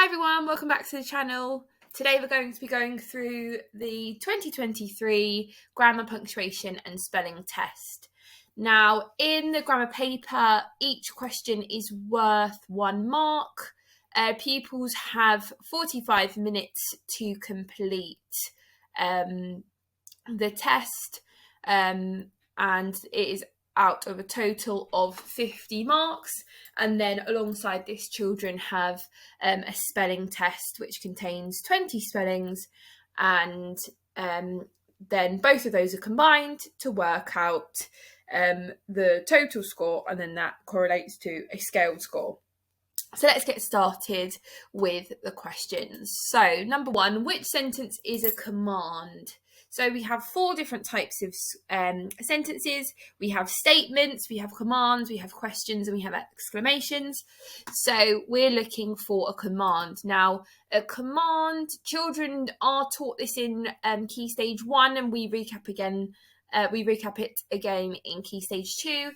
Hi everyone, welcome back to the channel. Today we're going to be going through the 2023 grammar, punctuation and spelling test. Now, in the grammar paper, each question is worth 1 mark. Pupils have 45 minutes to complete the test, and it is out of a total of 50 marks. And then alongside this, children have a spelling test which contains 20 spellings, and then both of those are combined to work out the total score, and then that correlates to a scaled score. So let's get started with the questions. So number 1, which sentence is a command? So we have 4 different types of sentences. We have statements, we have commands, we have questions, and we have exclamations. So we're looking for a command. Now, a command, children are taught this in Key Stage 1, and we recap it again in Key Stage 2.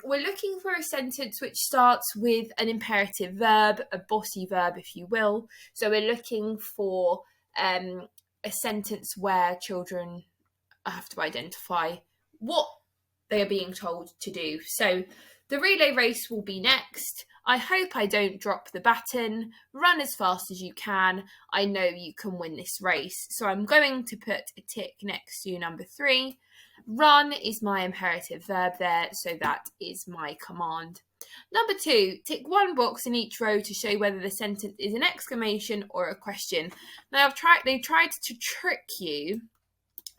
We're looking for a sentence which starts with an imperative verb, a bossy verb, if you will. So we're looking for a sentence where children have to identify what they are being told to do. So the relay race will be next. I hope I don't drop the baton. Run as fast as you can. I know you can win this race. So I'm going to put a tick next to number 3. Run is my imperative verb there, so that is my command. Number 2, tick 1 box in each row to show whether the sentence is an exclamation or a question. Now, they've tried to trick you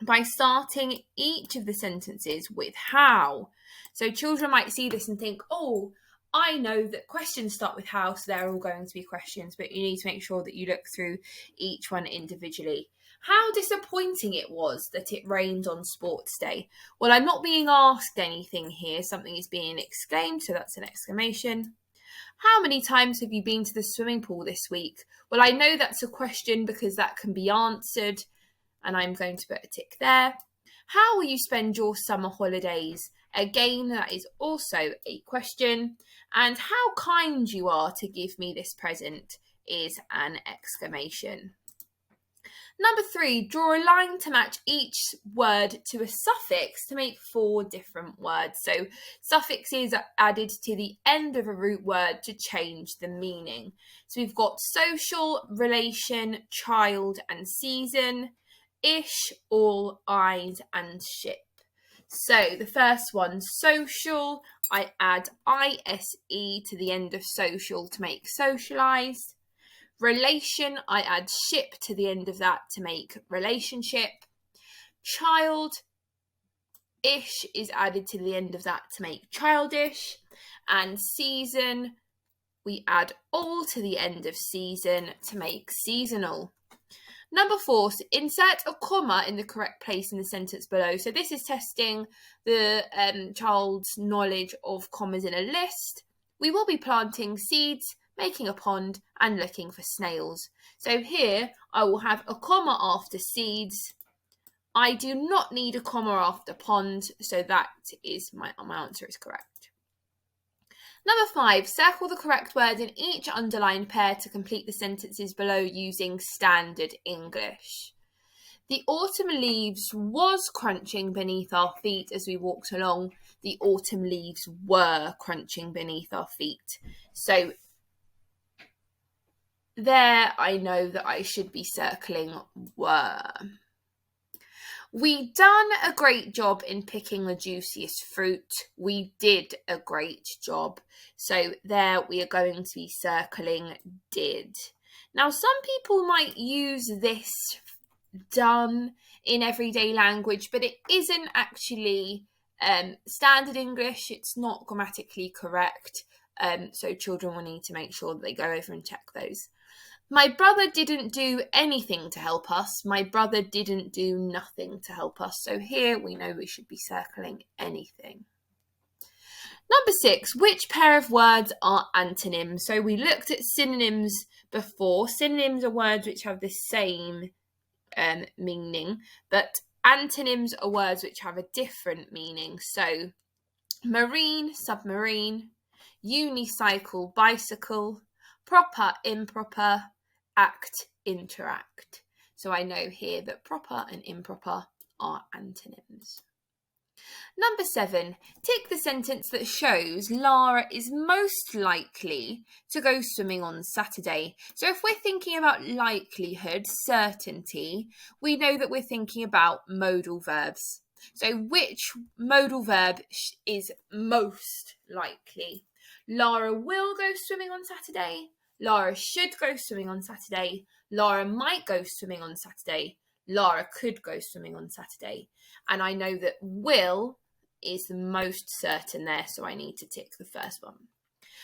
by starting each of the sentences with how. So children might see this and think, oh, I know that questions start with how, so they're all going to be questions, but you need to make sure that you look through each one individually. How disappointing it was that it rained on sports day. Well, I'm not being asked anything here. Something is being exclaimed, so that's an exclamation. How many times have you been to the swimming pool this week? Well, I know that's a question because that can be answered, and I'm going to put a tick there. How will you spend your summer holidays? Again, that is also a question. And how kind you are to give me this present is an exclamation. Number 3, draw a line to match each word to a suffix to make 4 different words. So suffixes are added to the end of a root word to change the meaning. So we've got social, relation, child and season, ish, all, eyes and ship. So the first one, social, I add ise to the end of social to make socialised. Relation, I add ship to the end of that to make relationship. Child, ish is added to the end of that to make childish. And season, we add all to the end of season to make seasonal. Number 4, insert a comma in the correct place in the sentence below. So this is testing the child's knowledge of commas in a list. We will be planting seeds, making a pond and looking for snails. So here I will have a comma after seeds. I do not need a comma after pond, so that is my answer is correct. Number 5, circle the correct word in each underlined pair to complete the sentences below using standard English. The autumn leaves was crunching beneath our feet as we walked along. The autumn leaves were crunching beneath our feet. So there I know that I should be circling were. We done a great job in picking the juiciest fruit. We did a great job. So there we are going to be circling did. Now some people might use this done in everyday language, but it isn't actually standard English. It's not grammatically correct. So children will need to make sure that they go over and check those. My brother didn't do anything to help us. My brother didn't do nothing to help us. So here we know we should be circling anything. Number 6, which pair of words are antonyms? So we looked at synonyms before. Synonyms are words which have the same meaning, but antonyms are words which have a different meaning. So marine, submarine, unicycle, bicycle, proper, improper, act, interact. So I know here that proper and improper are antonyms. Number 7, tick the sentence that shows Lara is most likely to go swimming on Saturday. So if we're thinking about likelihood, certainty, we know that we're thinking about modal verbs. So which modal verb is most likely? Lara will go swimming on Saturday. Lara should go swimming on Saturday. Lara might go swimming on Saturday. Lara could go swimming on Saturday. And I know that will is the most certain there, so I need to tick the first one.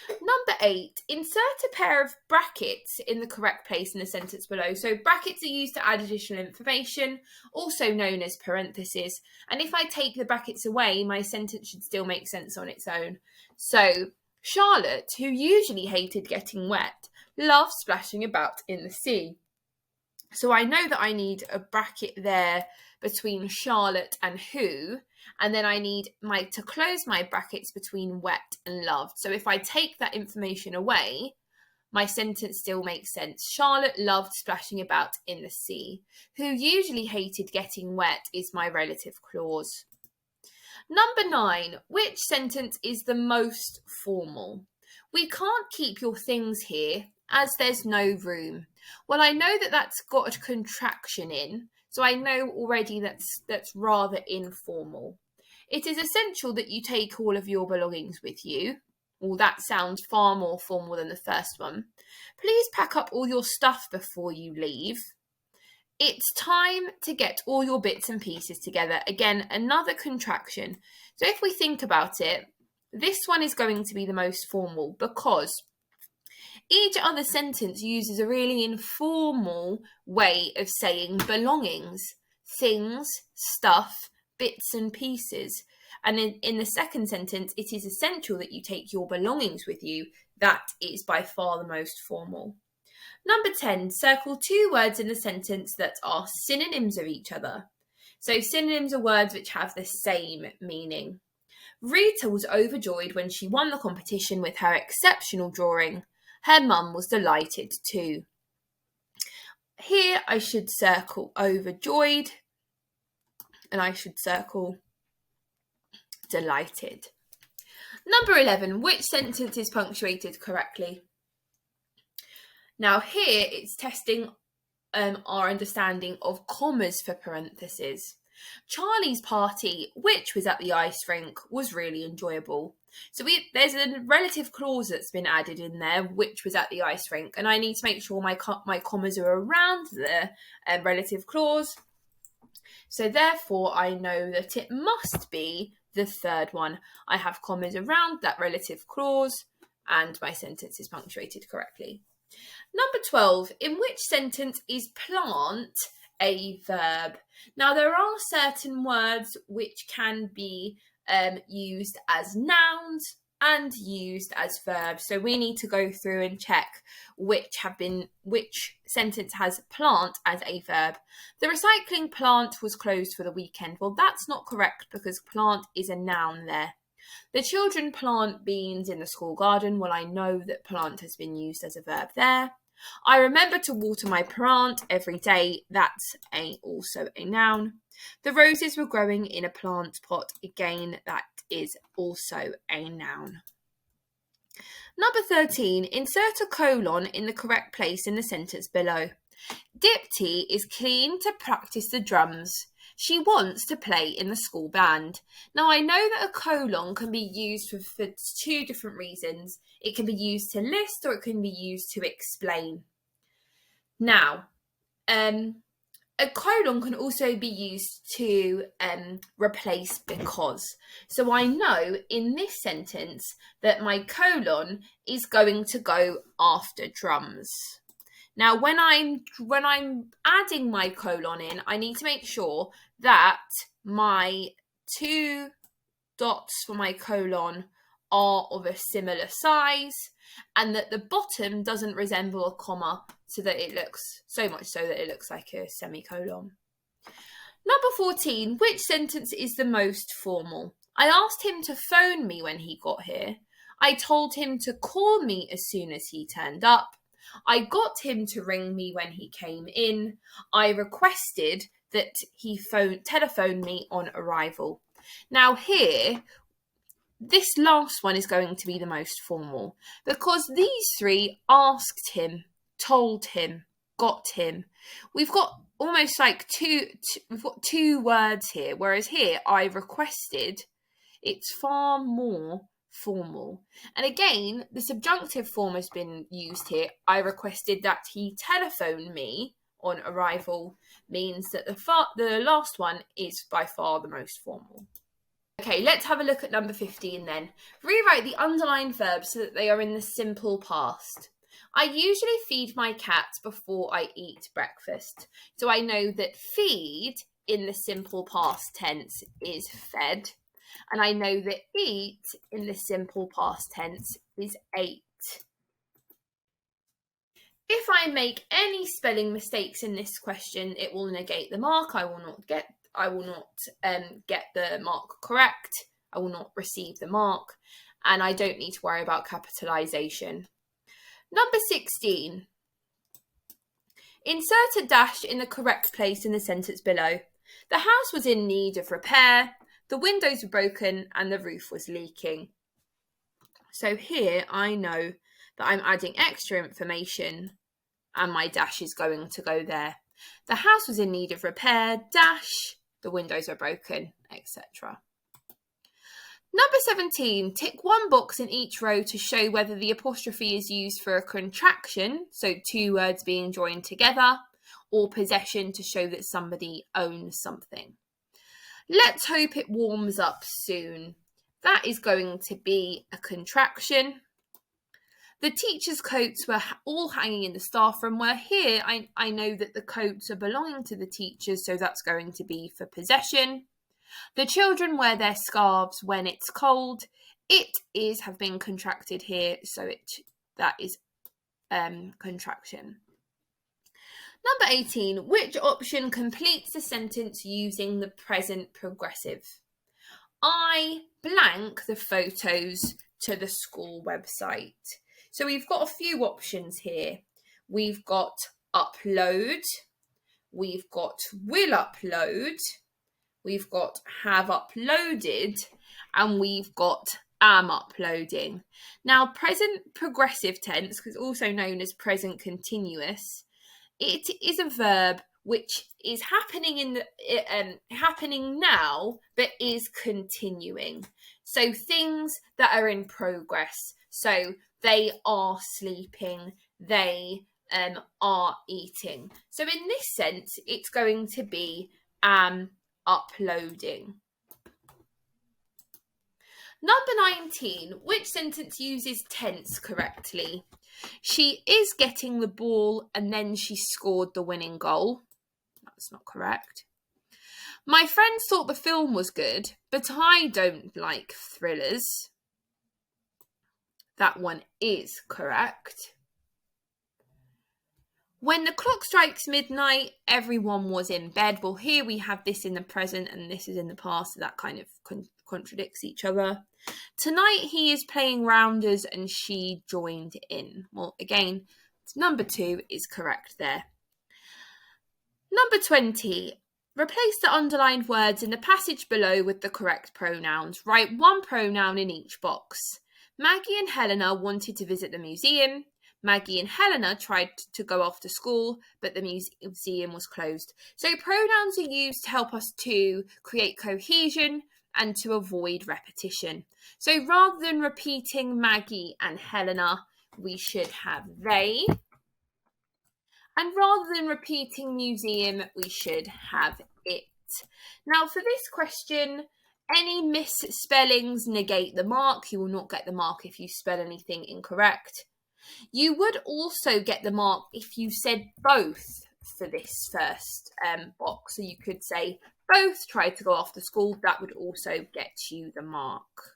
Number 8, insert a pair of brackets in the correct place in the sentence below. So brackets are used to add additional information, also known as parentheses. And if I take the brackets away, my sentence should still make sense on its own. So Charlotte, who usually hated getting wet, loved splashing about in the sea. So I know that I need a bracket there between Charlotte and who, and then I need to close my brackets between wet and loved. So if I take that information away, my sentence still makes sense. Charlotte loved splashing about in the sea. Who usually hated getting wet is my relative clause. Number 9, which sentence is the most formal? We can't keep your things here as there's no room. Well, I know that that's got a contraction in, so I know already that's rather informal. It is essential that you take all of your belongings with you. Well, that sounds far more formal than the first one. Please pack up all your stuff before you leave. It's time to get all your bits and pieces together. Again, another contraction. So if we think about it, this one is going to be the most formal because each other sentence uses a really informal way of saying belongings, things, stuff, bits and pieces. And in the second sentence, it is essential that you take your belongings with you. That is by far the most formal. Number 10, circle 2 words in the sentence that are synonyms of each other. So synonyms are words which have the same meaning. Rita was overjoyed when she won the competition with her exceptional drawing. Her mum was delighted too. Here I should circle overjoyed and I should circle delighted. Number 11, which sentence is punctuated correctly? Now here it's testing our understanding of commas for parentheses. Charlie's party, which was at the ice rink, was really enjoyable. So there's a relative clause that's been added in there, which was at the ice rink, and I need to make sure my commas are around the relative clause. So therefore, I know that it must be the third one. I have commas around that relative clause, and my sentence is punctuated correctly. Number 12, in which sentence is plant a verb? Now, there are certain words which can be used as nouns and used as verbs. So we need to go through and check which sentence has plant as a verb. The recycling plant was closed for the weekend. Well, that's not correct because plant is a noun there. The children plant beans in the school garden. Well, I know that plant has been used as a verb there. I remember to water my plant every day. That's also a noun. The roses were growing in a plant pot. Again, that is also a noun. Number 13, insert a colon in the correct place in the sentence below. Dipti is keen to practice the drums. She wants to play in the school band. Now, I know that a colon can be used for 2 different reasons. It can be used to list or it can be used to explain. Now, a colon can also be used to replace because. So I know in this sentence that my colon is going to go after drums. Now, when I'm adding my colon in, I need to make sure that my 2 dots for my colon are of a similar size and that the bottom doesn't resemble a comma so that it looks like a semicolon. Number 14, which sentence is the most formal? I asked him to phone me when he got here. I told him to call me as soon as he turned up. I got him to ring me when he came in. I requested that he telephone me on arrival. Now here, this last one is going to be the most formal because these three asked him, told him, got him. We've got almost like we've got two words here, whereas here, I requested, it's far more formal. And again, the subjunctive form has been used here. I requested that he telephone me on arrival means that the last one is by far the most formal. Okay, let's have a look at number 15 then. Rewrite the underlined verbs so that they are in the simple past. I usually feed my cat before I eat breakfast. So I know that feed in the simple past tense is fed. And I know that eat in the simple past tense is ate. If I make any spelling mistakes in this question, it will negate the mark. I will not get the mark correct. I will not receive the mark, and I don't need to worry about capitalisation. Number 16. Insert a dash in the correct place in the sentence below. The house was in need of repair, the windows were broken, and the roof was leaking. So here I know that I'm adding extra information and my dash is going to go there. The house was in need of repair, dash, the windows were broken, etc. Number 17, tick one box in each row to show whether the apostrophe is used for a contraction, so two words being joined together, or possession to show that somebody owns something. Let's hope it warms up soon. That is going to be a contraction. The teachers' coats were all hanging in the staff room, where here I know that the coats are belonging to the teachers, so that's going to be for possession. The children wear their scarves when it's cold. Have been contracted here, so that is contraction. Number 18, which option completes the sentence using the present progressive? I blank the photos to the school website. So we've got a few options here. We've got upload, we've got will upload, we've got have uploaded, and we've got am uploading. Now, present progressive tense, because also known as present continuous, it is a verb which is happening happening now, but is continuing. So things that are in progress. So they are sleeping, they are eating. So in this sense, it's going to be am uploading. Number 19, which sentence uses tense correctly? She is getting the ball and then she scored the winning goal. That's not correct. My friends thought the film was good, but I don't like thrillers. That one is correct. When the clock strikes midnight, everyone was in bed. Well, here we have this in the present and this is in the past, so that kind of contradicts each other. Tonight he is playing rounders and she joined in. Well, again, number 2 is correct there. Number 20. Replace the underlined words in the passage below with the correct pronouns. Write one pronoun in each box. Maggie and Helena wanted to visit the museum. Maggie and Helena tried to go off to school, but the museum was closed. So pronouns are used to help us to create cohesion and to avoid repetition. So rather than repeating Maggie and Helena, we should have they. And rather than repeating museum, we should have it. Now for this question, any misspellings negate the mark. You will not get the mark if you spell anything incorrect. You would also get the mark if you said both for this first box. So you could say both tried to go off to school. That would also get you the mark.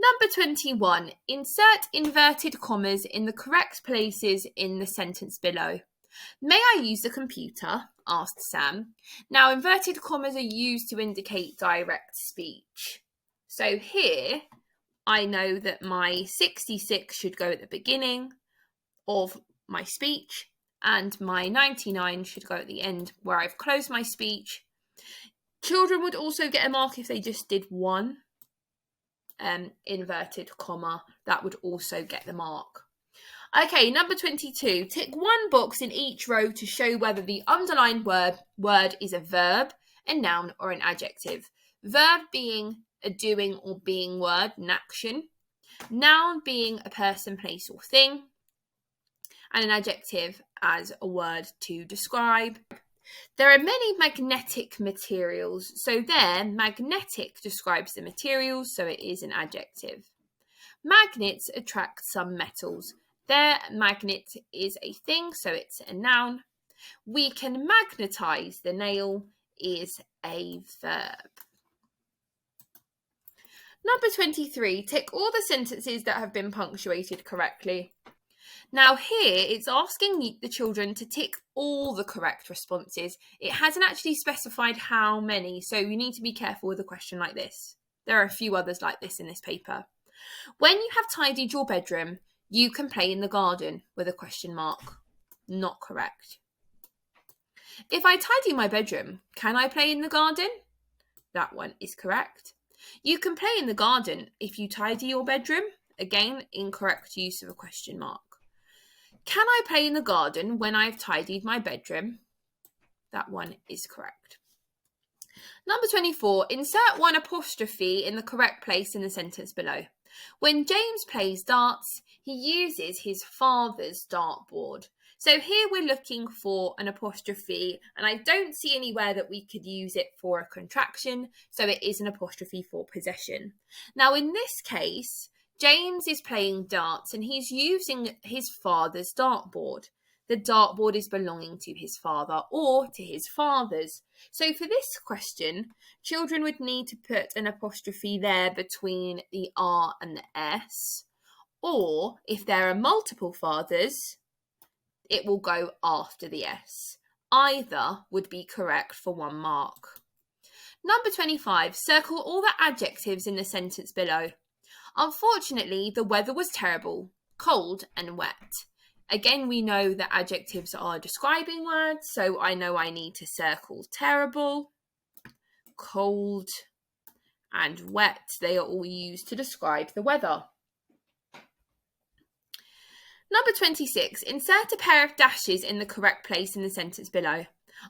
Number 21. Insert inverted commas in the correct places in the sentence below. May I use the computer? Asked Sam. Now, inverted commas are used to indicate direct speech. So here, I know that my 66 should go at the beginning of my speech, and my 99 should go at the end where I've closed my speech. Children would also get a mark if they just did one inverted comma. That would also get the mark. Okay, number 22. Tick one box in each row to show whether the underlined word is a verb, a noun, or an adjective. Verb being a doing or being word, an action. Noun being a person, place, or thing. And an adjective as a word to describe. There are many magnetic materials. So there, magnetic describes the materials, so it is an adjective. Magnets attract some metals. There, magnet is a thing, so it's a noun. We can magnetize the nail is a verb. Number 23, tick all the sentences that have been punctuated correctly. Now here, it's asking the children to tick all the correct responses. It hasn't actually specified how many, so you need to be careful with a question like this. There are a few others like this in this paper. When you have tidied your bedroom, you can play in the garden with a question mark. Not correct. If I tidy my bedroom, can I play in the garden? That one is correct. You can play in the garden if you tidy your bedroom. Again, incorrect use of a question mark. Can I play in the garden when I've tidied my bedroom? That one is correct. Number 24, insert one apostrophe in the correct place in the sentence below. When James plays darts, he uses his father's dartboard. So here we're looking for an apostrophe, and I don't see anywhere that we could use it for a contraction, so it is an apostrophe for possession. Now in this case, James is playing darts and he's using his father's dartboard. The dartboard is belonging to his father or to his fathers. So for this question, children would need to put an apostrophe there between the R and the S. Or if there are multiple fathers, it will go after the S. Either would be correct for 1 mark. Number 25, circle all the adjectives in the sentence below. Unfortunately, the weather was terrible, cold and wet. Again, we know that adjectives are describing words, so I know I need to circle terrible, cold, and wet. They are all used to describe the weather. Number 26, insert a pair of dashes in the correct place in the sentence below.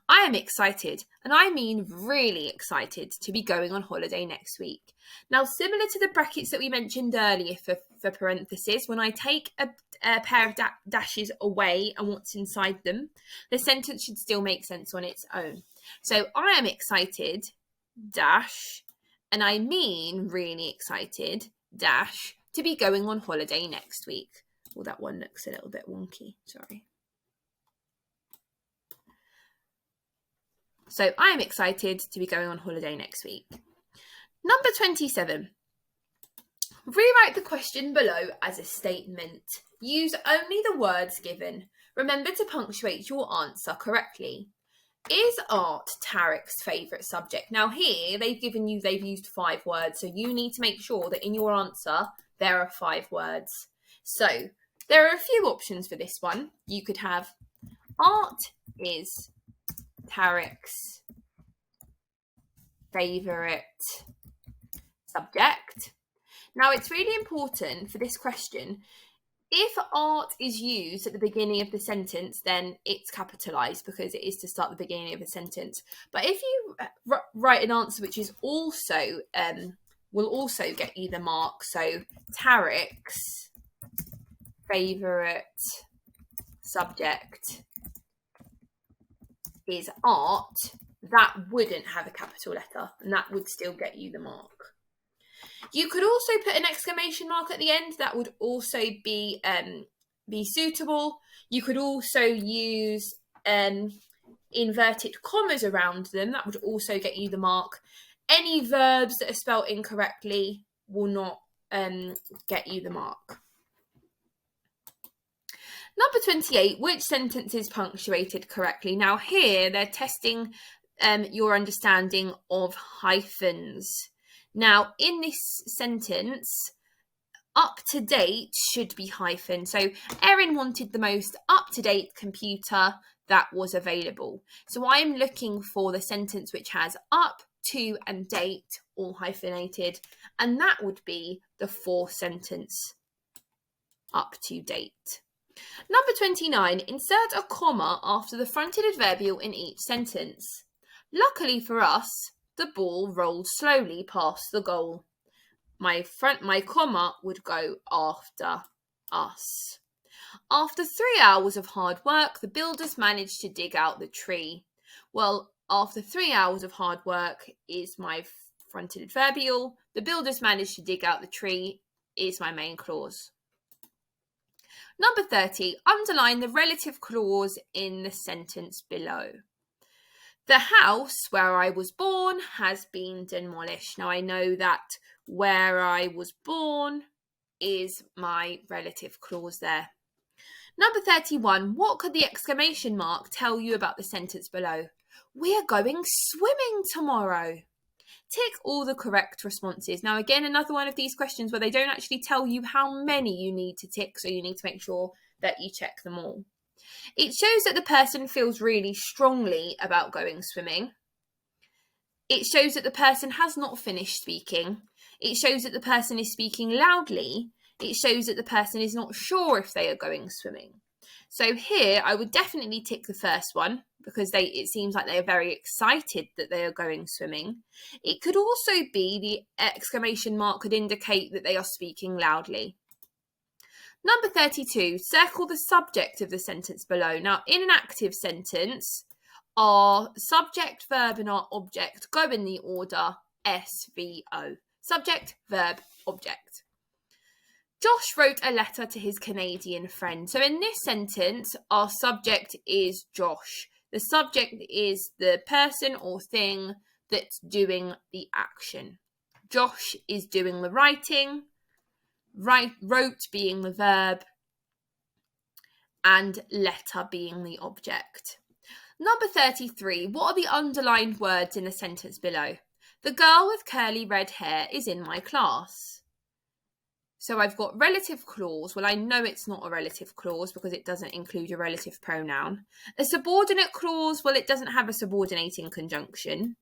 I am excited, and I mean really excited, to be going on holiday next week. Now, similar to the brackets that we mentioned earlier for parentheses, when I take a pair of dashes away and what's inside them, the sentence should still make sense on its own. So, I am excited, dash, and I mean really excited, dash, to be going on holiday next week. Well, that one looks a little bit wonky, sorry. So I am excited to be going on holiday next week. Number 27. Rewrite the question below as a statement. Use only the words given. Remember to punctuate your answer correctly. Is art Tarek's favourite subject? Now here, they've used 5 words, so you need to make sure that in your answer, there are 5 words. So there are a few options for this one. You could have art is Tarek's favourite subject. Now, it's really important for this question, if art is used at the beginning of the sentence, then it's capitalised because it is to start the beginning of the sentence. But if you write an answer which is also, will also get you the mark, so Tarek's favourite subject is art, that wouldn't have a capital letter and that would still get you the mark. You could also put an exclamation mark at the end. That would also be suitable. You could also use inverted commas around them. That would also get you the mark. Any verbs that are spelt incorrectly will not get you the mark. Number 28, which sentence is punctuated correctly? Now here, they're testing your understanding of hyphens. Now, in this sentence, Up to date should be hyphen. So Erin wanted the most up-to-date computer that was available. So I'm looking for the sentence which has up to and date all hyphenated, and that would be the fourth sentence, up to date. Number 29, insert a comma after the fronted adverbial in each sentence. Luckily for us, the ball rolled slowly past the goal. My comma would go after us. After 3 hours of hard work, the builders managed to dig out the tree. Well, after 3 hours of hard work is my fronted adverbial. The builders managed to dig out the tree is my main clause. Number 30, underline the relative clause in the sentence below. The house where I was born has been demolished. Now I know that where I was born is my relative clause there. Number 31, what could the exclamation mark tell you about the sentence below? We are going swimming tomorrow. Tick all the correct responses. Now again, another one of these questions where they don't actually tell you how many you need to tick, so you need to make sure that you check them all. It shows that the person feels really strongly about going swimming. It shows that the person has not finished speaking. It shows that the person is speaking loudly. It shows that the person is not sure if they are going swimming. So here I would definitely tick the first one because it seems like they are very excited that they are going swimming. It could also be the exclamation mark could indicate that they are speaking loudly. Number 32, circle the subject of the sentence below. Now, in an active sentence, our subject, verb, and our object go in the order SVO. Subject, verb, object. Josh wrote a letter to his Canadian friend. So in this sentence, our subject is Josh. The subject is the person or thing that's doing the action. Josh is doing the writing. Wrote being the verb, and letter being the object. Number 33, what are the underlined words in the sentence below? The girl with curly red hair is in my class. So I've got relative clause. Well, I know it's not a relative clause because it doesn't include a relative pronoun. A subordinate clause, well, it doesn't have a subordinating conjunction.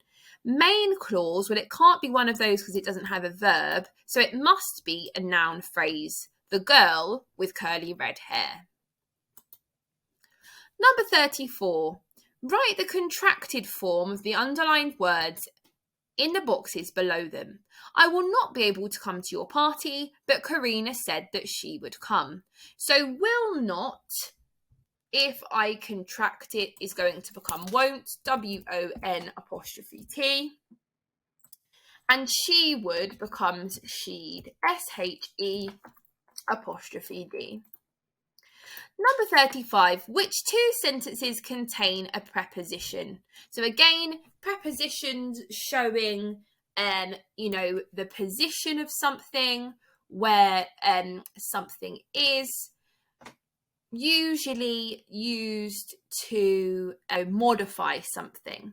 Main clause, well, it can't be one of those because it doesn't have a verb, so it must be a noun phrase. The girl with curly red hair. Number 34. Write the contracted form of the underlined words in the boxes below them. I will not be able to come to your party, but Karina said that she would come. So will not, if I contract it, is going to become won't, WON''T. And she would becomes she'd, SHE''D. Number 35, which two sentences contain a preposition? So again, prepositions showing, the position of something, where something is, usually used to modify something.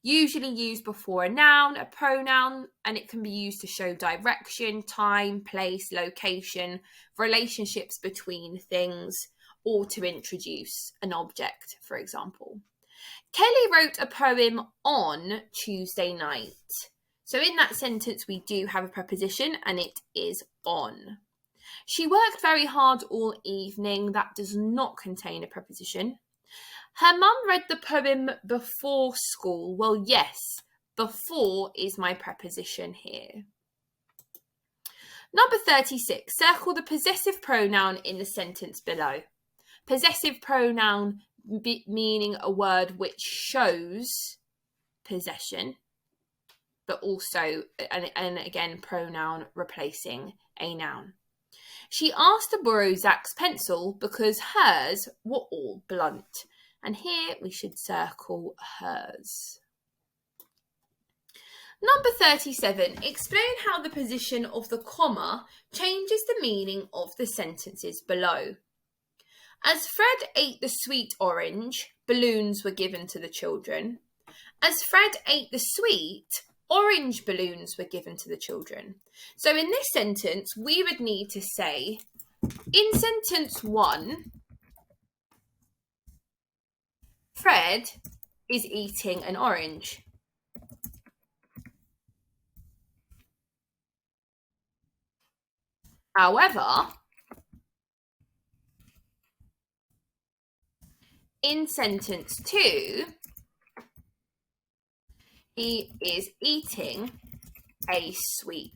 Usually used before a noun, a pronoun, and it can be used to show direction, time, place, location, relationships between things, or to introduce an object, for example. Kelly wrote a poem on Tuesday night. So in that sentence, we do have a preposition, and it is on. She worked very hard all evening. That does not contain a preposition. Her mum read the poem before school. Well, yes, before is my preposition here. Number 36, circle the possessive pronoun in the sentence below. Possessive pronoun meaning a word which shows possession, but also, and again, pronoun replacing a noun. She asked to borrow Zach's pencil because hers were all blunt. And here we should circle hers. Number 37, explain how the position of the comma changes the meaning of the sentences below. As Fred ate the sweet orange, balloons were given to the children. As Fred ate the sweet, orange balloons were given to the children. So in this sentence, we would need to say, in sentence 1, Fred is eating an orange. However, in sentence 2, he is eating a sweet.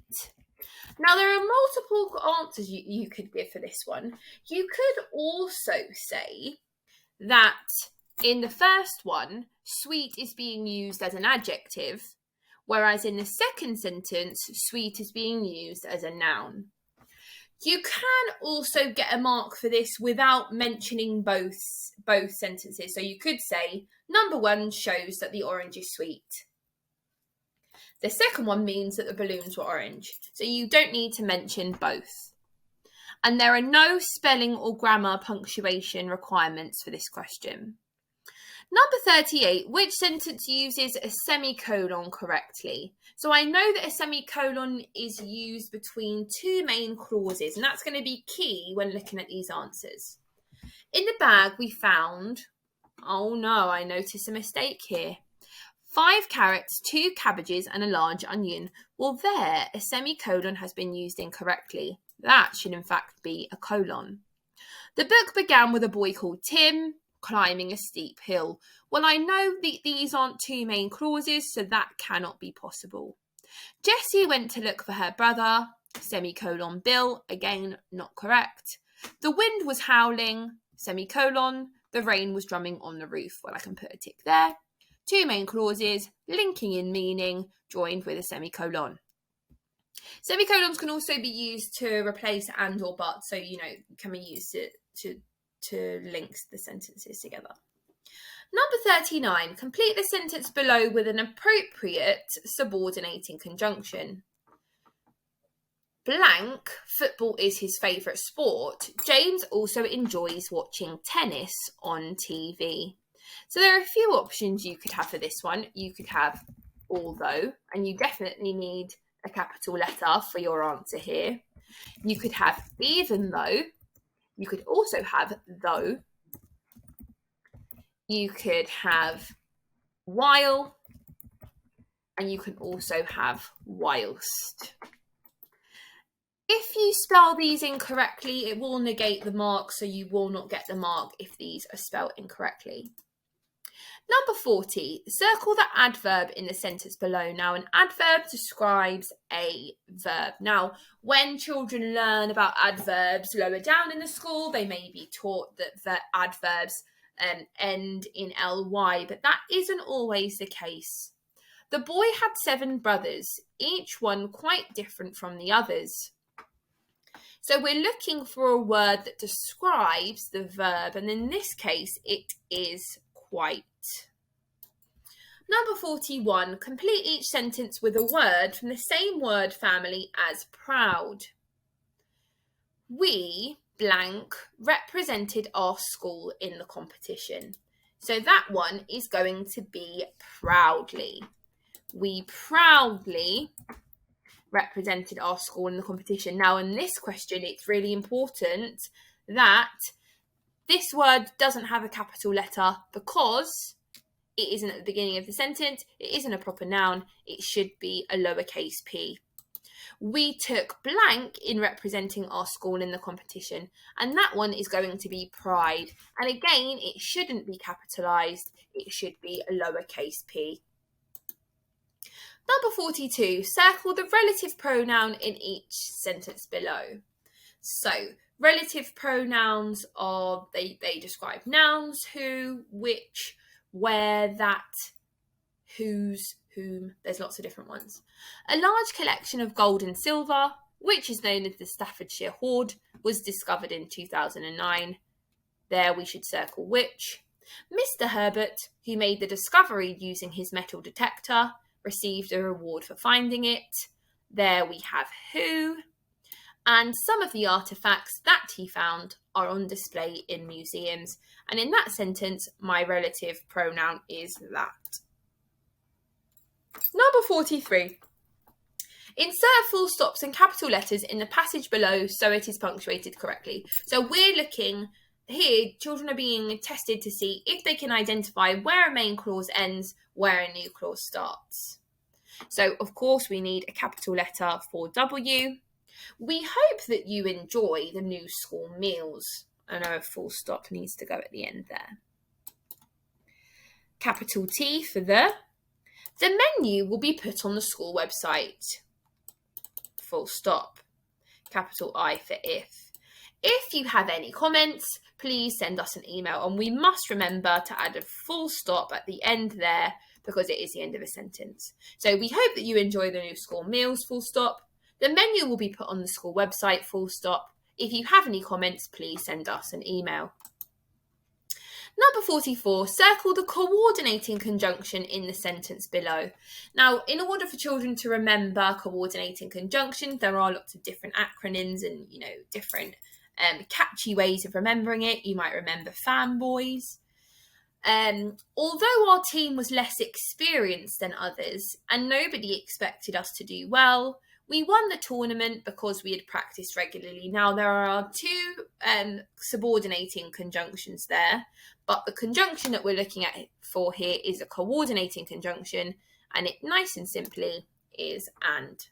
Now, there are multiple answers you could give for this one. You could also say that in the first one, sweet is being used as an adjective, whereas in the second sentence, sweet is being used as a noun. You can also get a mark for this without mentioning both sentences. So you could say, number 1 shows that the orange is sweet. The second one means that the balloons were orange. So you don't need to mention both. And there are no spelling or grammar punctuation requirements for this question. Number 38, which sentence uses a semicolon correctly? So I know that a semicolon is used between 2 main clauses, and that's going to be key when looking at these answers. In the bag we found, oh no, I noticed a mistake here. 5 carrots, 2 cabbages and a large onion. Well, there, a semicolon has been used incorrectly. That should in fact be a colon. The book began with a boy called Tim climbing a steep hill. Well, I know that these aren't 2 main clauses, so that cannot be possible. Jessie went to look for her brother, semicolon Bill, again, not correct. The wind was howling, semicolon, the rain was drumming on the roof. Well, I can put a tick there. 2 main clauses, linking in meaning, joined with a semicolon. Semicolons can also be used to replace and or but, so, can be used to link the sentences together. Number 39, complete the sentence below with an appropriate subordinating conjunction. Blank, football is his favourite sport. James also enjoys watching tennis on TV. So there are a few options you could have for this one. You could have although, and you definitely need a capital letter for your answer here. You could have even though. You could also have though. You could have while. And you can also have whilst. If you spell these incorrectly, it will negate the mark, so you will not get the mark if these are spelled incorrectly. Number 40, circle the adverb in the sentence below. Now, an adverb describes a verb. Now, when children learn about adverbs lower down in the school, they may be taught that the adverbs end in ly, but that isn't always the case. The boy had 7 brothers, each one quite different from the others. So we're looking for a word that describes the verb, and in this case, it is quite. Number 41, complete each sentence with a word from the same word family as proud. We, blank, represented our school in the competition. So that one is going to be proudly. We proudly represented our school in the competition. Now, in this question, it's really important that this word doesn't have a capital letter because it isn't at the beginning of the sentence, it isn't a proper noun, it should be a lowercase p. We took blank in representing our school in the competition, and that one is going to be pride. And again, it shouldn't be capitalised, it should be a lowercase p. Number 42, circle the relative pronoun in each sentence below. So, relative pronouns are, they describe nouns, who, which, where, that, whose, whom. There's lots of different ones. A large collection of gold and silver, which is known as the Staffordshire Hoard, was discovered in 2009. There we should circle which. Mr. Herbert, who made the discovery using his metal detector, received a reward for finding it. There we have who. And some of the artefacts that he found are on display in museums. And in that sentence, my relative pronoun is that. Number 43. Insert full stops and capital letters in the passage below so it is punctuated correctly. So we're looking here, children are being tested to see if they can identify where a main clause ends, where a new clause starts. So, of course, we need a capital letter for W. We hope that you enjoy the new school meals. I know a full stop needs to go at the end there. Capital T for the. The menu will be put on the school website. Full stop. Capital I for if. If you have any comments, please send us an email, and we must remember to add a full stop at the end there because it is the end of a sentence. So we hope that you enjoy the new school meals, full stop. The menu will be put on the school website, full stop. If you have any comments, please send us an email. Number 44, circle the coordinating conjunction in the sentence below. Now, in order for children to remember coordinating conjunction, there are lots of different acronyms and, different catchy ways of remembering it. You might remember fanboys. Although our team was less experienced than others and nobody expected us to do well, we won the tournament because we had practiced regularly. Now, there are two subordinating conjunctions there, but the conjunction that we're looking at for here is a coordinating conjunction, and it nice and simply is and.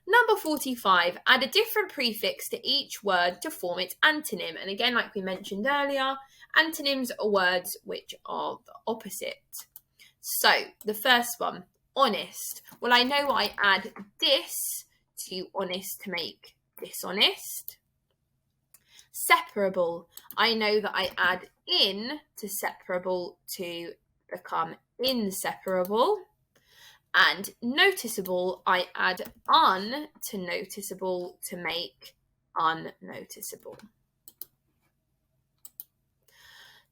Number 45, add a different prefix to each word to form its antonym. And again, like we mentioned earlier, antonyms are words which are the opposite. So, the first one, honest. Well, I know I add this to honest to make dishonest. Separable. I know that I add in to separable to become inseparable. And noticeable, I add un to noticeable to make unnoticeable.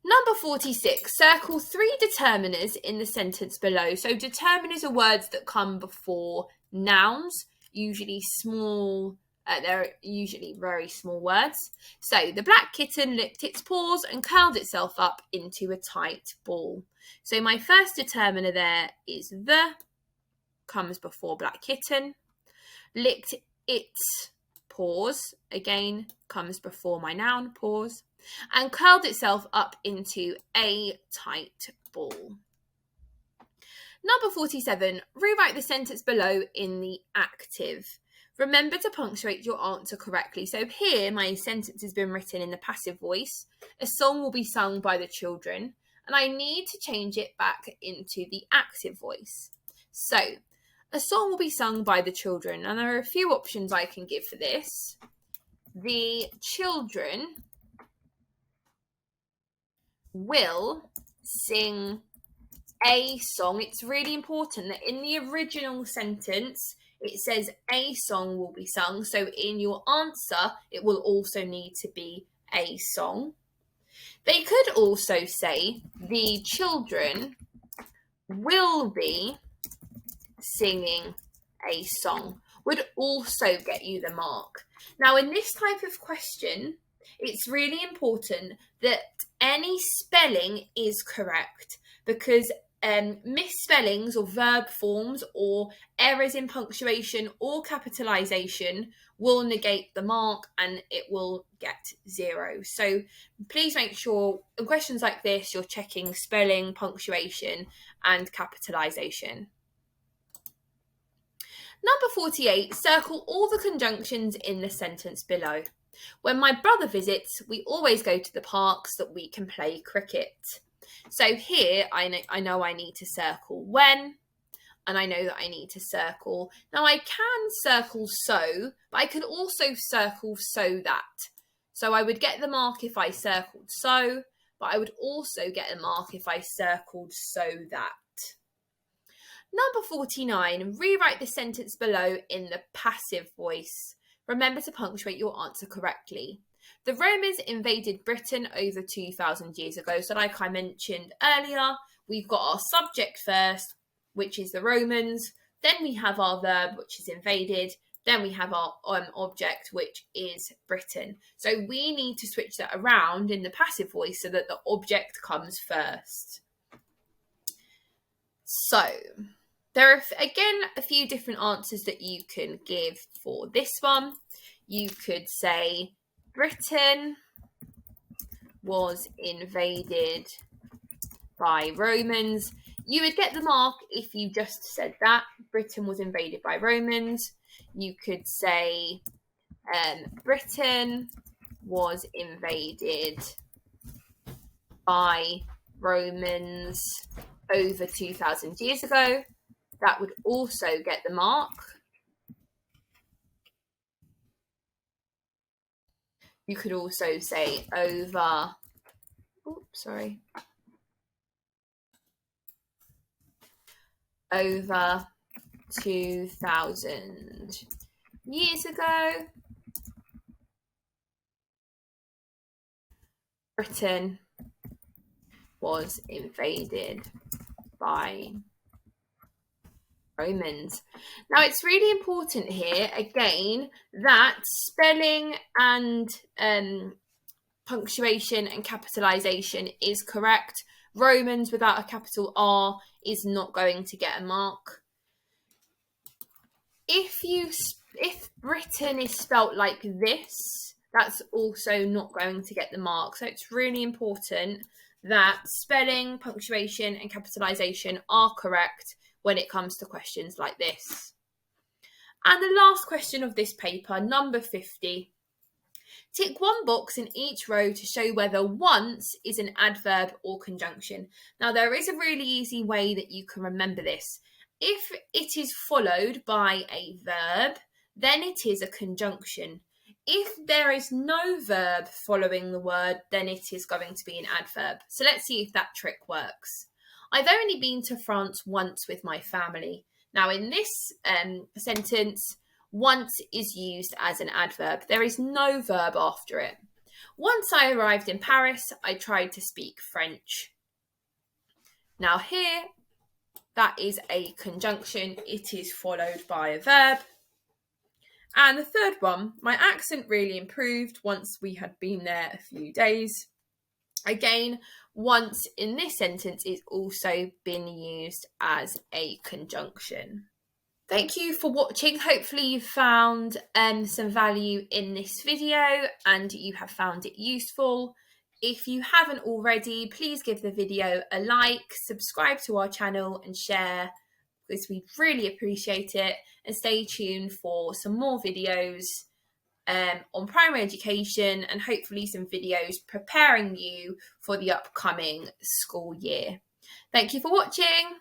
Number 46, circle 3 determiners in the sentence below. So determiners are words that come before nouns, usually small, they're usually very small words. So the black kitten licked its paws and curled itself up into a tight ball. So my first determiner there is the, comes before black kitten. Licked its paws, again, comes before my noun, paws. And curled itself up into a tight ball. Number 47, rewrite the sentence below in the active. Remember to punctuate your answer correctly. So here, my sentence has been written in the passive voice. A song will be sung by the children, and I need to change it back into the active voice. So, a song will be sung by the children, and there are a few options I can give for this. The children will sing a song. It's really important that in the original sentence, it says a song will be sung. So in your answer, it will also need to be a song. They could also say the children will be singing a song, would also get you the mark. Now, in this type of question, it's really important that any spelling is correct, because misspellings or verb forms or errors in punctuation or capitalization will negate the mark and it will get 0. So please make sure in questions like this you're checking spelling, punctuation and capitalization. Number 48, circle all the conjunctions in the sentence below. When my brother visits, we always go to the park so that we can play cricket. So here, I know I need to circle when, and I know that I need to circle. Now, I can circle so, but I can also circle so that. So I would get the mark if I circled so, but I would also get a mark if I circled so that. Number 49, rewrite the sentence below in the passive voice. Remember to punctuate your answer correctly. The Romans invaded Britain over 2,000 years ago. So like I mentioned earlier, we've got our subject first, which is the Romans. Then we have our verb, which is invaded. Then we have our object, which is Britain. So we need to switch that around in the passive voice so that the object comes first. So, There are, again, a few different answers that you can give for this one. You could say Britain was invaded by Romans. You would get the mark if you just said that. Britain was invaded by Romans. You could say Britain was invaded by Romans over 2,000 years ago. That would also get the mark. You could also say over 2,000 years ago, Britain was invaded by Romans. Now, it's really important here, again, that spelling and punctuation and capitalization is correct. Romans without a capital R is not going to get a mark. If Britain is spelt like this, that's also not going to get the mark. So it's really important that spelling, punctuation, and capitalization are correct when it comes to questions like this. And the last question of this paper, number 50. Tick one box in each row to show whether once is an adverb or conjunction. Now, there is a really easy way that you can remember this. If it is followed by a verb, then it is a conjunction. If there is no verb following the word, then it is going to be an adverb. So let's see if that trick works. I've only been to France once with my family. Now, in this sentence, once is used as an adverb. There is no verb after it. Once I arrived in Paris, I tried to speak French. Now here, that is a conjunction. It is followed by a verb. And the third one, my accent really improved once we had been there a few days. Again, once in this sentence is also been used as a conjunction. Thank you for watching. Hopefully you found some value in this video and you have found it useful. If you haven't already, please give the video a like, subscribe to our channel and share, because we really appreciate it. And stay tuned for some more videos on primary education and hopefully some videos preparing you for the upcoming school year. Thank you for watching.